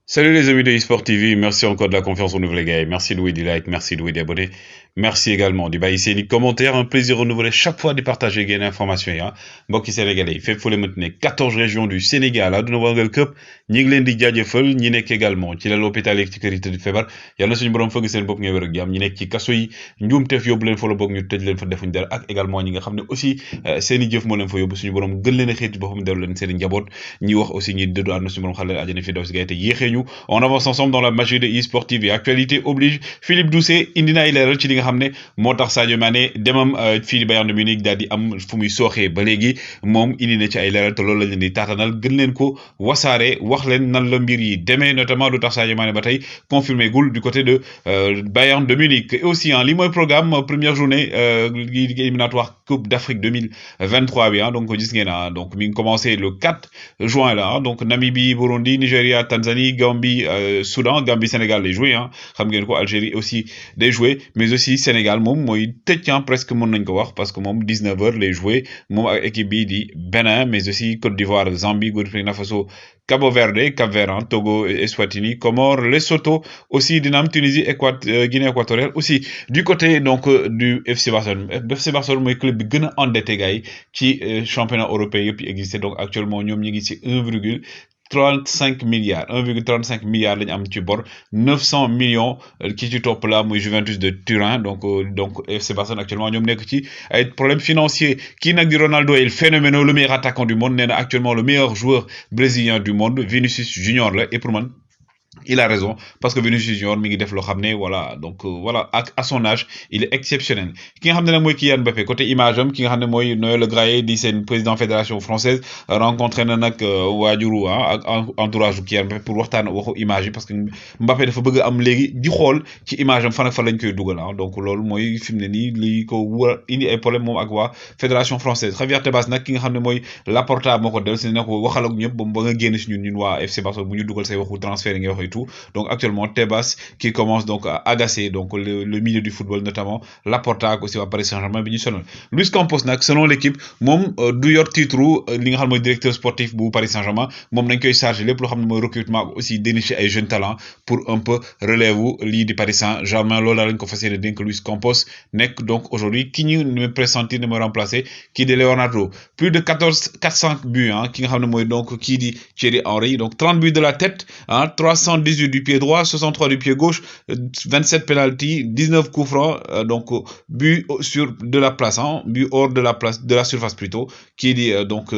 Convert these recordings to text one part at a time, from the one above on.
Salut les amis de eSport TV, merci encore de la confiance renouvelée les gars, merci de louer des likes, merci de louer des abonnés, merci également du bail ici commentaires, un plaisir renouvelé chaque fois de partager des informations yi mbokki sénégalais fépp fu leen 14 régions du Sénégal àdduna wërngal këpp ñi ngi leen di jaajëfal ñi nekk également ci l'hôpital yi ci kër yi tëdd feebar yàlla na suñu borom fëgg seen bopp ngay wér ak jàmm ñi nekk ci kaso yi njuumteef yóbbu leen fa la boog ñu tëj leen fa defuñ dara ak également ñi nga xam ne aussi seen i jëf moo leen fa yóbbu suñu borom gën leen a xeeti boppam dellu leen seen i njaboot ñi wax aussi ñi dëddu àdduna suñu borom xale leen àjjana fi daw si gay te yéexee ñu on avance ensemble dans la magie de eSport TV actualité oblige Philippe Doucet indi na ay leeral ci li nga xam ne moo tax Sadio Mané demam fii di Bayern de Munich daal di am fu muy sooxee ba léegi moom indi na ci ay leeral te loolu lañ leen di taatanal gën leen ko wasaare wax leen nan la mbir yi demee notamment lu tax Sadio Mané ba tey confirmé gul du côté de Bayern de Munich et aussi li mooy programme première journée éliminatoire Coupe d'Afrique 2023 bi donc gis ngeen donc mi ngi commencé le 4 juin là donc Namibie Burundi Nigeria Tanzanie Gambie Soudan Gambie Sénégal les jouer xam ngeen ko Algérie aussi des jouer mais aussi Sénégal moom mooy tëj presque mën nañ ko wax parce que moom 19h les jouer moom ak équipe bi di Bénin mais aussi Côte d'Ivoire Zambie Burkina Faso Cabo Verde Cap-Vert Togo Eswatini Comores Lesotho aussi dina am Tunisie Guinée équatoriale aussi du côté donc du FC Barcelone mooy club bi gën a endetté gars yi ci championnat européen yëpp yi existé donc actuellement ñoom ñi ngi ci 1,35 milliards 1,35 milliards lañ am ci bor 900 millions ki ci topp la muy Juventus de Turin donc FC Barcelone actuellement ñoom nekk ci ay problèmes financiers kii nag di Ronaldo il phénoménal le meilleur attaquant du monde nee na actuellement le meilleur joueur brésilien du monde Vinicius Junior la et pour man il a raison parce que Vinicius Junior mi ngi def loo xam ne voilà donc voilà à son âge il est exceptionnel ki nga xam ne nag mooy Kylian Mbappé côté image am ki nga xam ne mooy Noël Le Graët di seen président fédération française rencontré na nag waajuru ak entourage bu Kylian Mbappé pour waxtaan waxu image yi parce que Mbappé dafa bëgg am léegi di xool ci image am fan ak fan lañ koy dugal donc loolu mooy fi mu ne nii li ko war indi ay problème moom ak waa fédération française Javier Tebas nag ki nga xam ne mooy Laporta moo ko del si ne ko waxal ak ñëpp ba nga génn si ñun waa FC Barcelone bu ñu dugal say waxu transfert yi nga wax tout. Donc actuellement Tebas qui commence donc à agacer donc le milieu du football notamment Laporta aussi waa Paris Saint-Germain bi ñu sonal Luis Campos nag selon l'équipe moom du yor titre li nga xam ne mooy directeur sportif bu Paris Saint-Germain moom nañ koy chargé lépp loo xam ne mooy recrutement aussi dénicher ay jeunes talents pour un peu relève lii di Paris Saint-Germain loolu lañ ko fas yéene dénk Luis Campos nekk donc aujourd'hui ki ñu me pressentir ne mooy remplacer kii di Leonardo plus de 400 buts ki nga xam ne mooy donc kii di Thierry Henry donc 30 buts de la tête 318 du pied droit 63 du pied gauche 27 penalty 19 coups francs donc but sur de la place but hors de la place de la surface plutôt kii di donc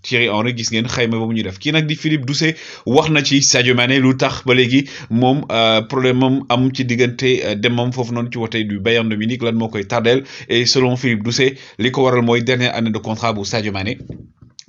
Thierry Henry gis ngeen xayma ba mu ñuy def kii nag di Philippe Doucet wax na ci Sadio Mané lu tax ba léegi moom problème am ci diggante demam foofu noonu ci wote du Bayern de Munich lan moo koy tardeel et selon Philippe Doucet li ko waral mooy dernière année de contrat bu Sadio Mané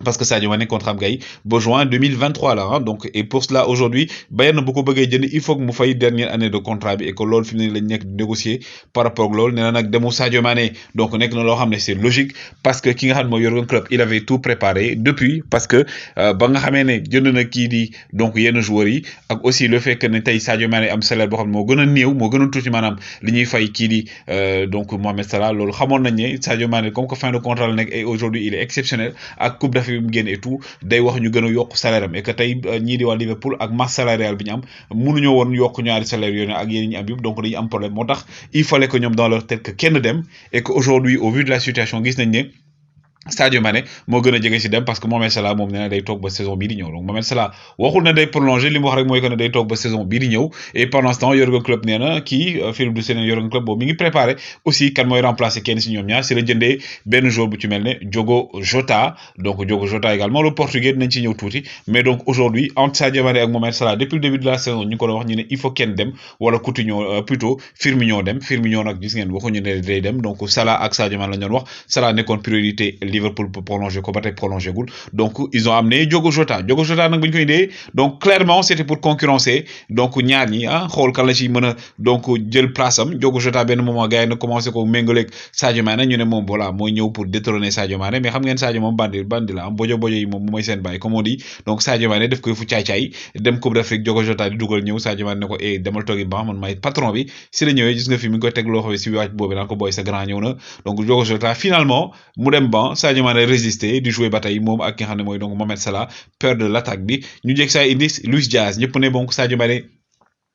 parce que Sadio Mané contrat am gay ba juin 2023 là donc et pour cela aujourd'hui Bayern bu ko bëggee jënd il faut que mu fay dernière année de contrat bi et que loolu fi mu ne lañ nekk négocier par rapport ak loolu nee na nag demu Sadio Mané donc nekk na loo xam ne c'est logique parce que ki nga xam ne mooy Jürgen Klopp il avait tout préparé depuis parce que ba nga xamee ne jënd na kii di donc yenn joueurs yi ak aussi le fait que ne tey Sadio Mané am salaire boo xam ne moo gën a néew moo gën a tuuti maanaam li ñuy fay kii di donc Mohamed Salah loolu xamoon nañ ne Sadio Mané comme que fin de contrat la nekk et aujourd'hui il est exceptionnel ak coupe d'Afrique bi mu génn et tout day wax ñu gën a yokk salaire am et que tey ñii di waa Liverpool ak masse salariale bi ñu am mënuñoo woon yokk ñaari salaire yooyu ak yéen ñi am yëpp donc dañuy am problème moo tax il fallait que ñoom dans leur tête que kenn dem et que aujourd'hui au vu de la situation gis nañ ne Sadio Mané moo gën a jege si dem parce que Mohamed Salah moom nee na day toog ba saison bii di ñëw donc Mohamed Salah waxul na day prolonger li mu wax rek mooy que ne day toog ba saison bii di ñëw et pendant ce temps Jürgen Klopp nee na kii Philippe Doucet nee na Jürgen Klopp boobu mi ngi préparé aussi kan mooy remplacer kenn si ñoom ñaar si la jëndee benn joueur bu ci mel ne Diogo Jota donc Diogo Jota également le portugais dinañ ci ñëw tuuti mais donc aujourd'hui entre Sadio Mané ak Mohamed Salah depuis le début de la saison ñu ngi ko doon wax ñu ne il faut kenn dem wala Coutinho plutôt Firmino dem Firmino nag gis ngeen waxuñu ne day dem donc Salah ak Sadio Mané la ñu doon wax Salah nekkoon priorité Liverpool pour prolonger ko ba tey prolongé gul donc ils ont amené Diogo Jota nag bu ñu koy indee donc clairement c'était pour concurrencer donc ñaar ñi xool kan la ci mën a donc jël place am Diogo Jota benn moment gars yi na commencé ko méngaleeg Sadio Mané ñu ne moom voilà mooy ñëw pour détrôner Sadio Mané mais xam ngeen Sadio moom bandi la bojo yi moom mooy seen bàyyi comme on dit donc Sadio Mané def koy fu caay-caay dem Coupe d'Afrique Diogo Jota di dugal ñëw Sadio Mané ne ko demal toogi ba man maay patron bi si la ñëwee gis nga fi mi ngi koy teg loo xam si waaj boobu naan ko booy sa grand ñëw na donc Diogo Jota finalement mu dem ban Sadio Mané résister di jouer bataille mom ak ki nga xam moy donc Mohamed Salah peur de l'attaque bi ñu jég saa indi Luis Diaz ñëpp ne bon Sadio Mané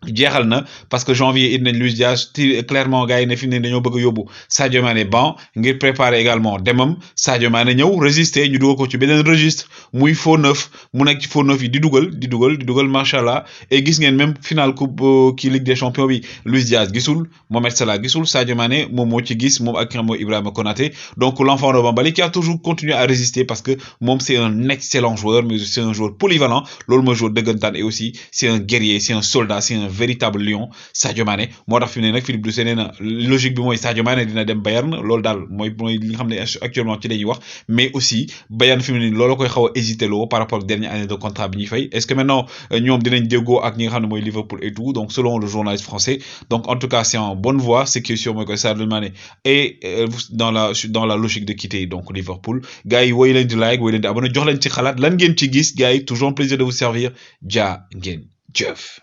jeexal na parce que janvier indi nañ Luis Diaz clairement gars yi ne fi mu ne dañoo bëgg a yóbbu Sadio Mané ban ngir préparer également demam Sadio Mané ñëw résister ñu dugal ko ci beneen registre muy faux neuf mu nekk ci faux neuf yi di dugal macha allah et gis ngeen même final coupe kii Ligue des champions bi Luis Diaz gisul Mohamed Salah gisul Sadio Mané moom moo ci gis moom ak mooy Ibrahima Konaté donc l'enfant de Bambali qui a toujours continué à résister parce que moom c'est un excellent joueur mais c'est un joueur polyvalent loolu mooy joueur dëggantaan et aussi c'est un guerrier c'est un soldat c'est un véritable lion Sadio Mané moo tax fi mu ne nag Philippe Doucet nee na logique bi mooy Sadio Mané dina dem Bayern loolu daal mooy li nga xam ne actuellement ci la ñuy wax mais aussi Bayern fi mu ne loolu koy xaw a hésité loo par rapport ak dernière année de contrat bi ñuy fay est-ce que maintenant ñoom dinañ déggoo ak ñi nga xam ne mooy Liverpool et tout donc selon le journaliste français donc en tout cas c'est en bonne voie ce qui est sûr mooy que Sadio Mané est dans la logique de quitter donc Liverpool gars yi woy leen di like woy leen di abonné jox leen ci xalaat lan ngeen ci gis gars yi toujours un plaisir de vous servir jaa ngeen jëf